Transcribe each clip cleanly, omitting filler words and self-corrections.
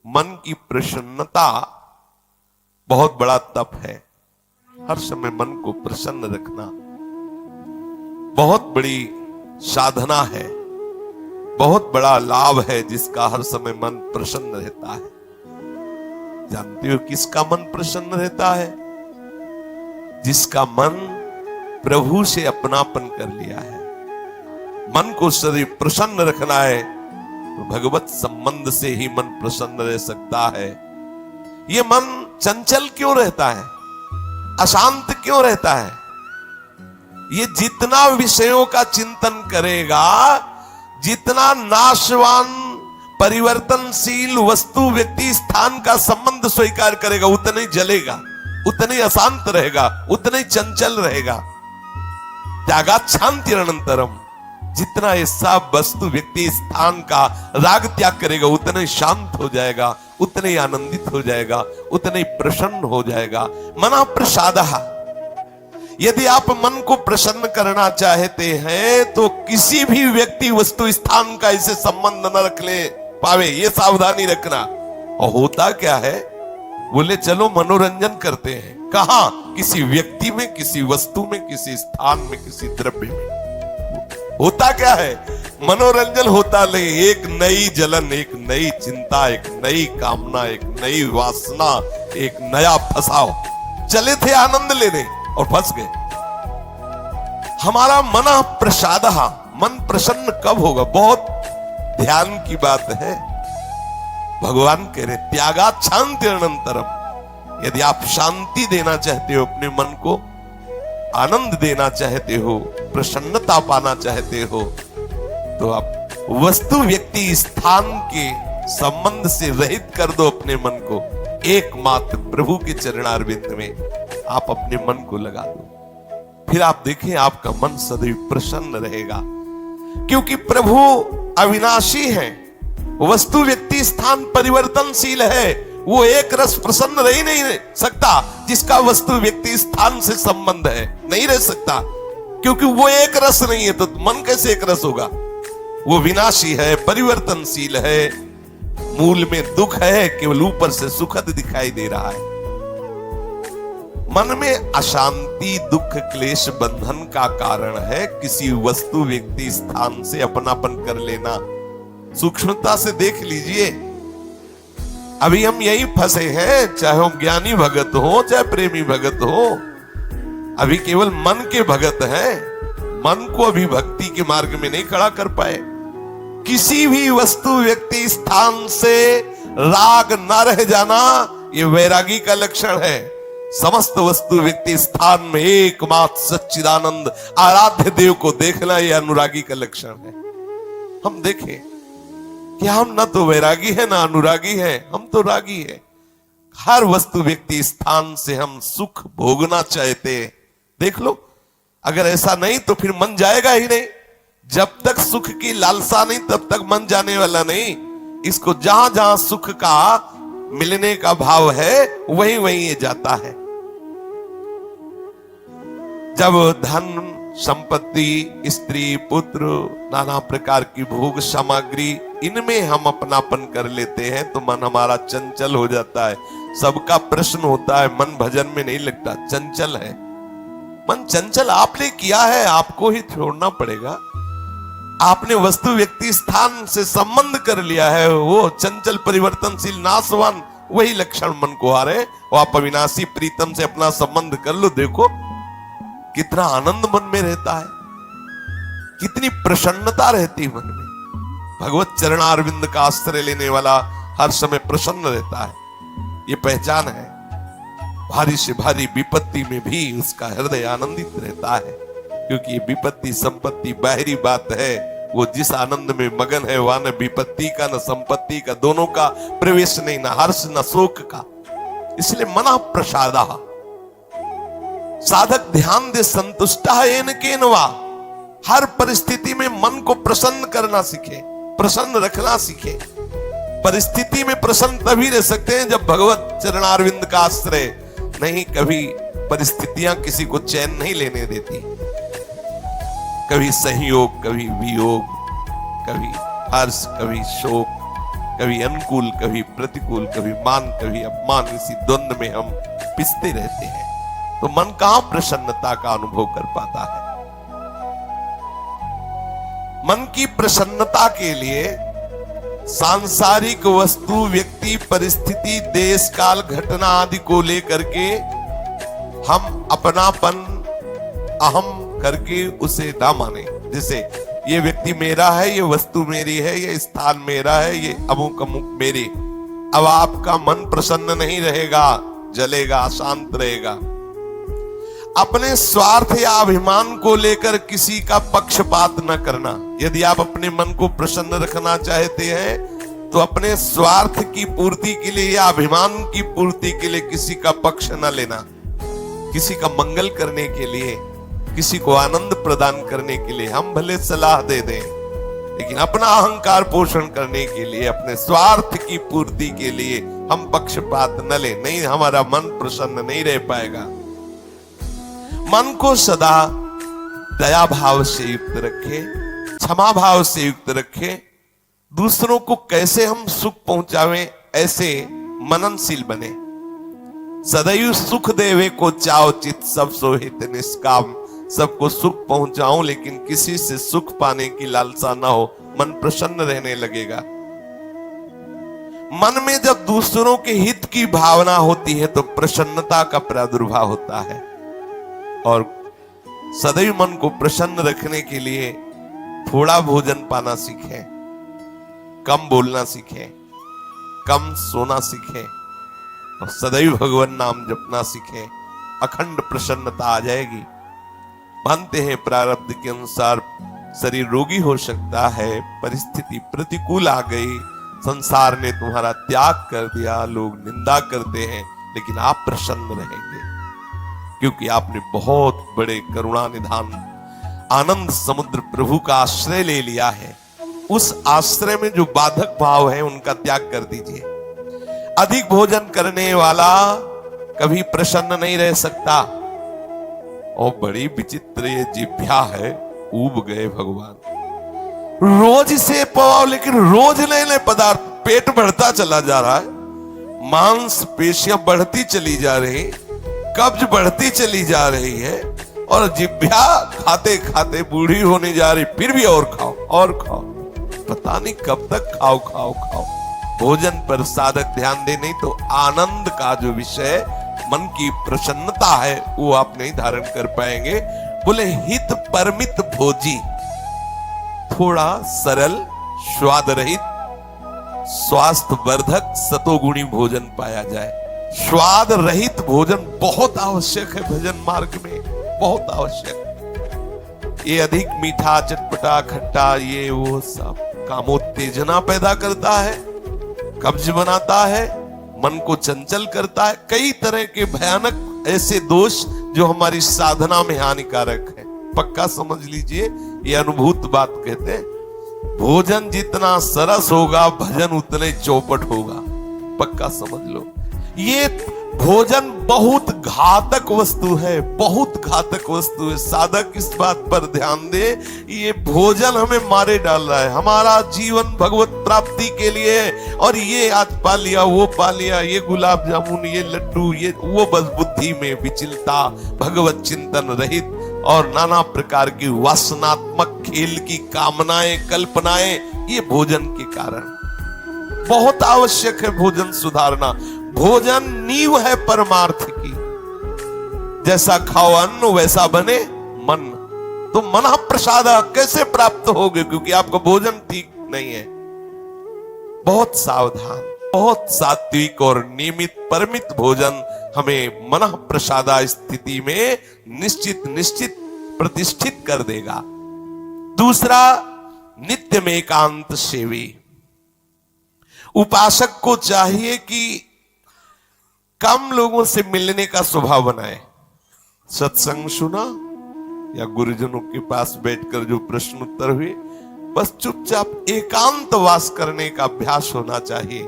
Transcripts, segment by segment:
मन की प्रसन्नता बहुत बड़ा तप है। हर समय मन को प्रसन्न रखना बहुत बड़ी साधना है, बहुत बड़ा लाभ है, जिसका हर समय मन प्रसन्न रहता है। जानते हो किसका मन प्रसन्न रहता है? जिसका मन प्रभु से अपनापन कर लिया है। मन को सदैव प्रसन्न रखना है तो भगवत संबंध से ही मन प्रसन्न रह सकता है। ये मन चंचल क्यों रहता है, अशांत क्यों रहता है? ये जितना विषयों का चिंतन करेगा, जितना नाशवान परिवर्तनशील वस्तु व्यक्ति स्थान का संबंध स्वीकार करेगा, उतना ही जलेगा, उतना ही अशांत रहेगा, उतना ही चंचल रहेगा। त्यागात् शान्तिरनंतरम, जितना ऐसा वस्तु व्यक्ति स्थान का राग त्याग करेगा, उतना ही शांत हो जाएगा, उतना ही आनंदित हो जाएगा, उतना ही प्रसन्न हो जाएगा। मनः प्रसादः। यदि आप मन को प्रसन्न करना चाहते हैं तो किसी भी व्यक्ति वस्तु स्थान का इसे संबंध न रख ले पावे, ये सावधानी रखना। और होता क्या है, बोले चलो मनोरंजन करते हैं। कहां? किसी व्यक्ति में, किसी वस्तु में, किसी स्थान में, किसी द्रव्य में। होता क्या है, मनोरंजन होता नहीं, एक नई जलन, एक नई चिंता, एक नई कामना, एक नई वासना, एक नया फसाव। चले थे आनंद लेने और फंस गए। हमारा मनः प्रसादः, मन प्रसन्न कब होगा? बहुत ध्यान की बात है। भगवान कह रहे त्यागात् शान्तिरनंतरम। यदि आप शांति देना चाहते हो अपने मन को, आनंद देना चाहते हो, प्रसन्नता पाना चाहते हो, तो आप वस्तु व्यक्ति स्थान के संबंध से रहित कर दो अपने मन को। एकमात्र प्रभु के चरणारविंद में आप अपने मन को लगा दो। फिर आप देखें आपका मन सदैव प्रसन्न रहेगा, क्योंकि प्रभु अविनाशी है। वस्तु व्यक्ति स्थान परिवर्तनशील है। वो एक रस प्रसन्न रह ही नहीं सकता जिसका वस्तु व्यक्ति स्थान से संबंध है, नहीं रह सकता, क्योंकि वो एक रस नहीं है। तो मन कैसे एक रस होगा? वो विनाशी है, परिवर्तनशील है, मूल में दुख है, केवल ऊपर से सुखद दिखाई दे रहा है। मन में अशांति, दुख, क्लेश, बंधन का कारण है किसी वस्तु व्यक्ति स्थान से अपनापन कर लेना। सूक्ष्मता से देख लीजिए, अभी हम यही फंसे हैं, चाहे हम ज्ञानी भगत हो, चाहे प्रेमी भगत हो, अभी केवल मन के भगत हैं। मन को अभी भक्ति के मार्ग में नहीं खड़ा कर पाए। किसी भी वस्तु व्यक्ति स्थान से राग न रह जाना, ये वैरागी का लक्षण है। समस्त वस्तु व्यक्ति स्थान में एकमात्र सच्चिदानंद आराध्य देव को देखना, यह अनुरागी का लक्षण है। हम देखें कि हम न तो वैरागी है, ना अनुरागी है, हम तो रागी है। हर वस्तु व्यक्ति स्थान से हम सुख भोगना चाहते हैं। देख लो, अगर ऐसा नहीं तो फिर मन जाएगा ही नहीं। जब तक सुख की लालसा नहीं, तब तक मन जाने वाला नहीं। इसको जहां जहां सुख का मिलने का भाव है, वहीं वहीं ये जाता है। जब धन, संपत्ति, स्त्री, पुत्र, नाना प्रकार की भोग सामग्री, इनमें हम अपनापन कर लेते हैं तो मन हमारा चंचल हो जाता है। सबका प्रश्न होता है, मन भजन में नहीं लगता, चंचल है। मन चंचल आपने किया है, आपको ही छोड़ना पड़ेगा। आपने वस्तु व्यक्ति स्थान से संबंध कर लिया है, वो चंचल, परिवर्तनशील, नाशवान, वही लक्षण मन को आ रहे। वो आप अविनाशी प्रीतम से अपना संबंध कर लो, देखो कितना आनंद मन में रहता है, कितनी प्रसन्नता रहती मन में। भगवत चरणारविंद का आश्रय लेने वाला हर समय प्रसन्न रहता है, ये पहचान है। भारी से भारी विपत्ति में भी उसका हृदय आनंदित रहता है, क्योंकि ये विपत्ति संपत्ति बाहरी बात है। वो जिस आनंद में मगन है, वहां न विपत्ति का, न संपत्ति का, दोनों का प्रवेश नहीं, न हर्ष न शोक का। इसलिए मनः प्रसादः। साधक ध्यान दे संतुष्टः येन केनवा। हर परिस्थिति में मन को प्रसन्न करना सीखे, प्रसन्न रखना सीखे। परिस्थिति में प्रसन्न तभी रह सकते हैं जब भगवत चरणारविंद का आश्रय नहीं। कभी परिस्थितियां किसी को चैन नहीं लेने देती, कभी सहयोग, कभी वियोग, कभी हर्ष, कभी शोक, कभी अनुकूल, कभी प्रतिकूल, कभी मान, कभी अपमान, इसी द्वंद में हम पिसते रहते हैं। तो मन कहां प्रसन्नता का अनुभव कर पाता है? मन की प्रसन्नता के लिए सांसारिक वस्तु, व्यक्ति, परिस्थिति, देश काल, घटना आदि को लेकर के हम अपनापन, अहम करके उसे ना माने। जैसे ये व्यक्ति मेरा है, ये वस्तु मेरी है, ये स्थान मेरा है, ये अमुक अमुक मेरी। अब आपका मन प्रसन्न नहीं रहेगा, जलेगा, शांत रहेगा। अपने स्वार्थ या अभिमान को लेकर किसी का पक्षपात न करना। यदि आप अपने मन को प्रसन्न रखना चाहते हैं तो अपने स्वार्थ की पूर्ति के लिए या अभिमान की पूर्ति के लिए किसी का पक्ष न लेना। किसी का मंगल करने के लिए, किसी को आनंद प्रदान करने के लिए हम भले सलाह दे दें, लेकिन अपना अहंकार पोषण करने के लिए, अपने स्वार्थ की पूर्ति के लिए हम पक्षपात न ले। नहीं, हमारा मन प्रसन्न नहीं रह पाएगा। मन को सदा दया भाव से युक्त रखे, क्षमा भाव से युक्त रखे। दूसरों को कैसे हम सुख पहुंचावें, ऐसे मननशील बने। सदैव सुख देवे को चाओ चित, सब सोहित निष्काम। सबको सुख पहुंचाऊं लेकिन किसी से सुख पाने की लालसा ना हो, मन प्रसन्न रहने लगेगा। मन में जब दूसरों के हित की भावना होती है तो प्रसन्नता का प्रादुर्भाव होता है। और सदैव मन को प्रसन्न रखने के लिए थोड़ा भोजन पाना सीखें, कम बोलना सीखें, कम सोना सीखें और सदैव भगवान नाम जपना सीखें। अखंड प्रसन्नता आ जाएगी। मानते हैं प्रारब्ध के अनुसार शरीर रोगी हो सकता है, परिस्थिति प्रतिकूल आ गई, संसार ने तुम्हारा त्याग कर दिया, लोग निंदा करते हैं, लेकिन आप प्रसन्न रहेंगे क्योंकि आपने बहुत बड़े करुणा निधान आनंद समुद्र प्रभु का आश्रय ले लिया है। उस आश्रय में जो बाधक भाव है उनका त्याग कर दीजिए। अधिक भोजन करने वाला कभी प्रसन्न नहीं रह सकता। और बड़ी विचित्र ये जिह्वा है, ऊब गए भगवान। रोज से पवाओ लेकिन रोज नए नए पदार्थ, पेट बढ़ता चला जा रहा है, मांस पेशियां बढ़ती चली जा रही, कब्ज बढ़ती चली जा रही है और जिह्वा खाते खाते बूढ़ी होने जा रही, फिर भी और खाओ और खाओ। पता नहीं कब तक खाओ खाओ खाओ। भोजन पर साधक ध्यान दे, नहीं तो आनंद का जो विषय मन की प्रसन्नता है वो आप नहीं धारण कर पाएंगे। बोले हित परमित भोजी, थोड़ा सरल, स्वाद रहित, स्वास्थ्य वर्धक, सतोगुणी भोजन पाया जाए। स्वाद रहित भोजन बहुत आवश्यक है भजन मार्ग में, बहुत आवश्यक। ये अधिक मीठा, चटपटा, खट्टा, ये वो सब कामोत्तेजना पैदा करता है, कब्ज बनाता है, मन को चंचल करता है। कई तरह के भयानक ऐसे दोष जो हमारी साधना में हानिकारक है। पक्का समझ लीजिए, ये अनुभूत बात कहते हैं। भोजन जितना सरस होगा भजन उतने चौपट होगा। पक्का समझ लो, ये भोजन बहुत घातक वस्तु है, बहुत घातक वस्तु है। साधक इस बात पर ध्यान दे, ये भोजन हमें मारे डाल रहा है। हमारा जीवन भगवत प्राप्ति के लिए है और ये आज पा लिया, वो पा लिया, ये गुलाब जामुन, ये लड्डू, ये वो, बस बुद्धि में विचलता, भगवत चिंतन रहित और नाना प्रकार की वासनात्मक खेल की कामनाएं, कल्पनाएं, ये भोजन के कारण। बहुत आवश्यक है भोजन सुधारना। भोजन नींव है परमार्थ की। जैसा खाओ अन्न वैसा बने मन। तो मन प्रसाद कैसे प्राप्त होगे, क्योंकि आपका भोजन ठीक नहीं है। बहुत सावधान, बहुत सात्विक और नियमित परमित भोजन हमें मन प्रसादा स्थिति में निश्चित प्रतिष्ठित कर देगा। दूसरा, नित्य में एकांत सेवी। उपासक को चाहिए कि कम लोगों से मिलने का स्वभाव बनाए। सत्संग सुना या गुरुजनों के पास बैठकर जो प्रश्न उत्तर हुए, बस चुपचाप एकांत वास करने का अभ्यास होना चाहिए।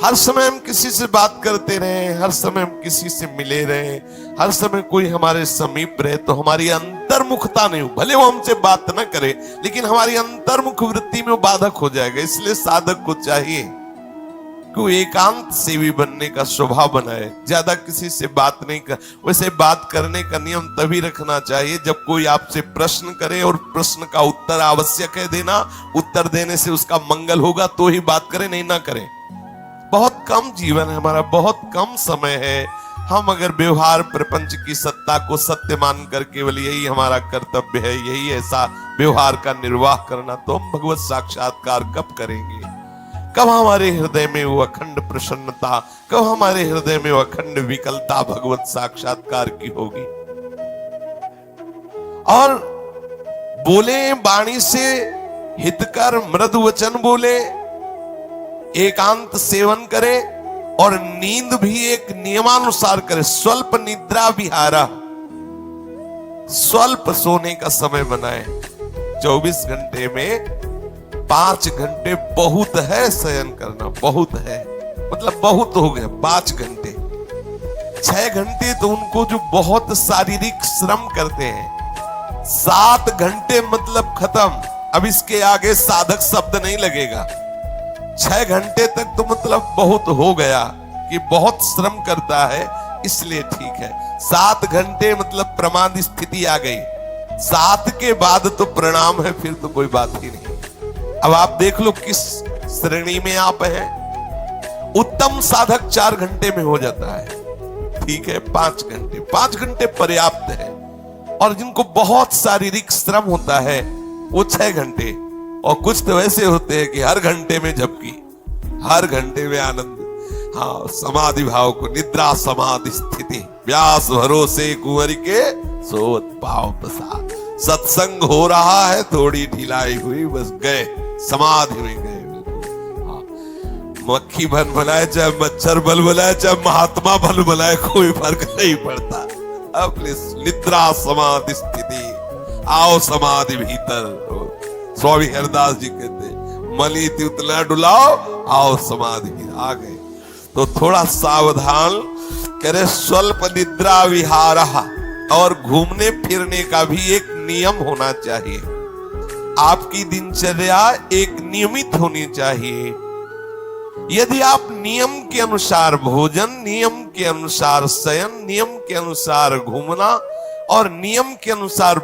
हर समय हम किसी से बात करते रहे, हर समय हम किसी से मिले रहे, हर समय कोई हमारे समीप रहे, तो हमारी अंतर्मुखता नहीं हो। भले वो हमसे बात न करे, लेकिन हमारी अंतर्मुख वृत्ति में वो बाधक हो जाएगा। इसलिए साधक को चाहिए कि वो एकांत सेवी बनने का स्वभाव बनाए, ज्यादा किसी से बात नहीं कर। वैसे बात करने का नियम तभी रखना चाहिए जब कोई आपसे प्रश्न करे और प्रश्न का उत्तर आवश्यक है देना, उत्तर देने से उसका मंगल होगा तो ही बात करें, नहीं ना करें। बहुत कम जीवन है हमारा, बहुत कम समय है। हम अगर व्यवहार प्रपंच की सत्ता को सत्य मानकर केवल यही हमारा कर्तव्य है, यही ऐसा व्यवहार का निर्वाह करना, तो हम भगवत साक्षात्कार कब करेंगे? कब हमारे हृदय में वो अखंड प्रसन्नता, कब हमारे हृदय में वो अखंड विकलता भगवत साक्षात्कार की होगी? और बोले वाणी से हितकर मृदु वचन बोले, एकांत सेवन करे और नींद भी एक नियमानुसार करे। स्वल्प निद्रा विहारा, स्वल्प सोने का समय बनाए। 24 घंटे में 5 घंटे बहुत है शयन करना, बहुत है, मतलब बहुत हो गया 5 घंटे। 6 घंटे तो उनको जो बहुत शारीरिक श्रम करते हैं, 7 घंटे मतलब खत्म। अब इसके आगे साधक शब्द नहीं लगेगा। 6 घंटे तक तो मतलब बहुत हो गया कि बहुत श्रम करता है, इसलिए ठीक है। 7 घंटे मतलब प्रमाद स्थिति आ गई, 7 के बाद तो प्रणाम है, फिर तो कोई बात ही नहीं। अब आप देख लो किस श्रेणी में आप हैं। उत्तम साधक 4 घंटे में हो जाता है, ठीक है। 5 घंटे पर्याप्त है। और जिनको बहुत शारीरिक श्रम होता है वो 6 घंटे, और कुछ तो ऐसे होते हैं कि हर घंटे में झपकी, हर घंटे में आनंद। हाँ, समाधि भाव को निद्रा समाधि स्थिति, व्यास भरोसे कुंवर के सोत पाव प्रसाद। सत्संग हो रहा है, थोड़ी ढिलाई हुई, बस गए, समाधि में गए। हाँ, मक्खी बन बनाए चाहे मच्छर बल बनाए चाहे महात्मा बल बनाए, कोई फर्क नहीं पड़ता। अपने निद्रा समाधि स्थिति, आओ समाधि भीतर। स्वामी हरदास जी कहते, मली उतना डुलाओ, आओ समाधि भीतर। आ गए तो थोड़ा सावधान करे। स्वल्प निद्रा विहारा, और घूमने फिरने का भी एक नियम होना चाहिए। आपकी दिनचर्या एक नियमित होनी चाहिए। यदि आप नियम के अनुसार भोजन, नियम के अनुसार शयन, नियम के अनुसार घूमना और नियम के अनुसार